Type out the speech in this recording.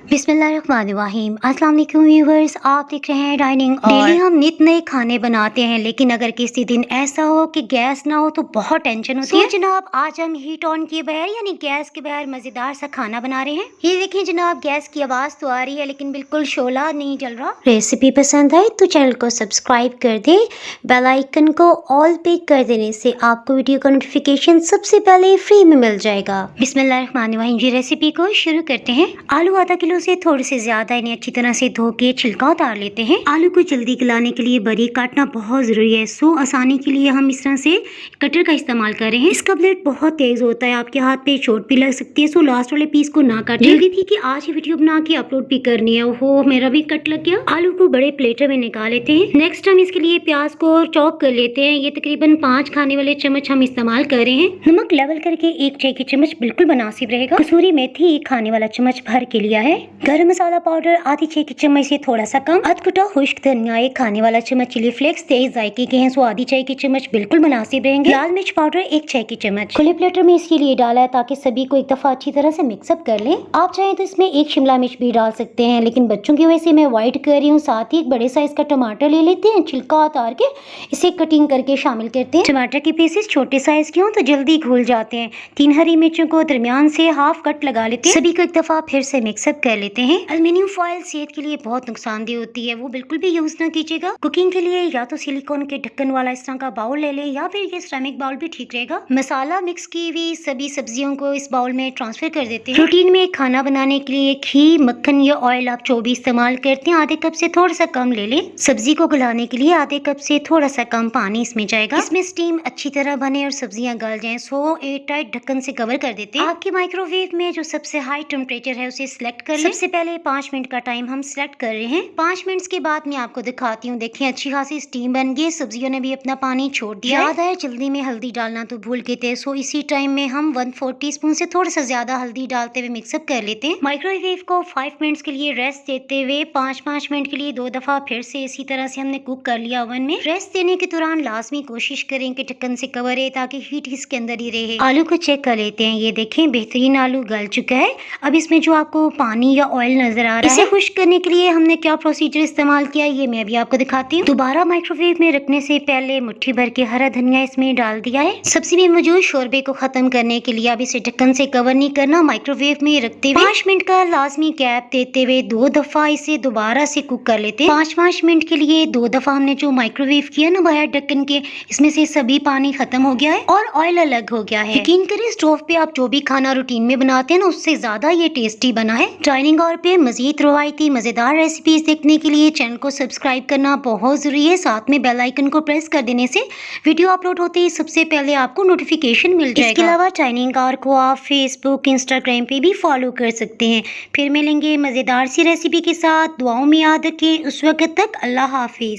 बिस्मिल्लाहिर्रहमानिर्रहीम। अस्सलाम वालेकुम व्यूवर्स, आप देख रहे हैं डाइनिंग। डेली हम नित नए खाने बनाते हैं, लेकिन अगर किसी दिन ऐसा हो कि गैस ना हो तो बहुत टेंशन होती है। जनाब, आज हम हीट ऑन किए बगैर यानी गैस के बगैर मजेदार सा खाना बना रहे हैं। ये देखिए जनाब, गैस की आवाज तो आ रही है लेकिन बिल्कुल शोला नहीं चल रहा। रेसिपी पसंद आई तो चैनल को सब्सक्राइब कर दे, बेल आइकन को ऑल पे कर देने से आपको वीडियो का नोटिफिकेशन सबसे पहले फ्री में मिल जाएगा। बिस्मिल्लाहिर्रहमानिर्रहीम जी, रेसिपी को शुरू करते हैं। आलू आधा किलो से थोड़े से ज्यादा इन्हें अच्छी तरह से धो के छिलका उतार लेते हैं। आलू को जल्दी गलाने के लिए बारीक काटना बहुत जरूरी है। सो आसानी के लिए हम इस तरह से कटर का इस्तेमाल कर रहे हैं। इसका ब्लेड बहुत तेज होता है, आपके हाथ पे चोट भी लग सकती है। सो लास्ट वाले पीस को ना काटें। जल्दी थी कि आज ही वीडियो बना के अपलोड भी करनी है। ओहो, मेरा भी कट लग गया। आलू को बड़े प्लेटर में निकाल लेते हैं। नेक्स्ट हम इसके लिए प्याज को चॉप कर लेते हैं। ये तकरीबन 5 खाने वाले चम्मच हम इस्तेमाल कर रहे हैं। नमक लेवल करके 1 चाय की चम्मच बिल्कुल मुनासिब रहेगा। कसूरी मेथी 1 खाने वाला चम्मच भर के लिया है। गरम मसाला पाउडर आधी चाय की चम्मच से थोड़ा सा कम। अधकुटा खुश्क धनिया 1 खाने वाला चम्मच। चिली फ्लेक्स तेज जायके के हैं, सो आधी चाय की चम्मच बिल्कुल मुनासिब रहेंगे। लाल मिर्च पाउडर 1 चाय की चम्मच। खुले प्लेटर में इसके लिए डाला है ताकि सभी को एक दफा अच्छी तरह से मिक्सअप कर लें। आप चाहें तो इसमें 1 शिमला मिर्च भी डाल सकते हैं, लेकिन बच्चों की वजह से मैं अवॉइड कर रही हूँ। साथ ही एक बड़े साइज का टमाटर ले लेते हैं, छिलका उतार के इसे कटिंग करके शामिल करते हैं। टमाटर के पीसेस छोटे साइज के हों तो जल्दी घुल जाते हैं। 3 हरी मिर्चों को दरमियान से हाफ कट लगा लेते हैं। सभी को एक दफा फिर से मिक्सअप कर लेते हैं। एल्युमिनियम फॉइल सेहत के लिए बहुत नुकसानदेह होती है, वो बिल्कुल भी यूज ना कीजिएगा। कुकिंग के लिए या तो सिलिकॉन के ढक्कन वाला इस तरह का बाउल ले लें, या फिर ये सिरेमिक बाउल भी ठीक रहेगा। मसाला मिक्स की हुई सभी सब्जियों को इस बाउल में ट्रांसफर कर देते हैं। रूटीन में खाना बनाने के लिए घी, मक्खन या ऑयल आप जो भी इस्तेमाल करते हैं, आधे कप से थोड़ा सा कम ले लें। सब्जी को गलाने के लिए आधे कप से थोड़ा सा कम पानी इसमें जाएगा। इसमें स्टीम अच्छी तरह बने और सब्जियां गल जाएं, सो एयर टाइट ढक्कन से कवर कर देते हैं। आपके माइक्रोवेव में जो सबसे हाई टेम्परेचर है उसे सिलेक्ट कर लें। सबसे पहले 5 मिनट का टाइम हम सिलेक्ट कर रहे हैं। 5 मिनट के बाद मैं आपको दिखाती हूँ। देखिए अच्छी खासी स्टीम बन गई, सब्जियों ने भी अपना पानी छोड़ दिया। याद है जल्दी में हल्दी डालना तो भूल गए थे, सो इसी टाइम में हम 1/4 टीस्पून से थोड़ा सा ज्यादा हल्दी डालते हुए मिक्सअप कर लेते हैं। माइक्रोवेव को 5 मिनट के लिए रेस्ट देते हुए 5-5 मिनट के लिए 2 दफा फिर से इसी तरह से हमने कुक कर लिया ओवन में। रेस्ट देने के दौरान लाजमी कोशिश करें कि ढक्कन से कवर है ताकि हीट इसके अंदर ही रहे। आलू को चेक कर लेते हैं। ये देखें बेहतरीन आलू गल चुका है। अब इसमें जो आपको पानी या ऑयल नजर आ रहा है, इसे खुश्क करने के लिए हमने क्या प्रोसीजर इस्तेमाल किया ये मैं भी आपको दिखाती हूँ। दोबारा माइक्रोवेव में रखने से पहले मुट्ठी भर के हरा धनिया इसमें डाल दिया है। सब्जी में मौजूद शोरबे को खत्म करने के लिए अब इसे ढक्कन से कवर नहीं करना, माइक्रोवेव में रखते हुए 5 मिनट का लाजमी गैप देते हुए 2 दफा इसे दोबारा से कुक कर लेते हैं। 5-5 मिनट के लिए 2 दफा हमने जो माइक्रोवेव किया ना बाहर ढक्कन के, इसमें से सभी पानी खत्म हो गया है और ऑयल अलग हो गया है। यकीन करें स्टोव पे आप जो भी खाना रूटीन में बनाते हैं ना, उससे ज्यादा ये टेस्टी बना है। डाइनिंग हॉल पे मजीद रवायती मजेदार रेसिपीज देखने के लिए चैनल को सब्सक्राइब करना बहुत जरूरी है। साथ में बेल आइकन को प्रेस कर देने से वीडियो अपलोड होते ही सबसे पहले आपको नोटिफिकेशन मिल जाएगा। इसके अलावा डाइनिंग हॉल को आप फेसबुक, इंस्टाग्राम पे भी फॉलो कर सकते हैं। फिर मिलेंगे मजेदार सी रेसिपी के साथ। दुआओं में याद रखें। उस वक्त तक अल्लाह हाफिज।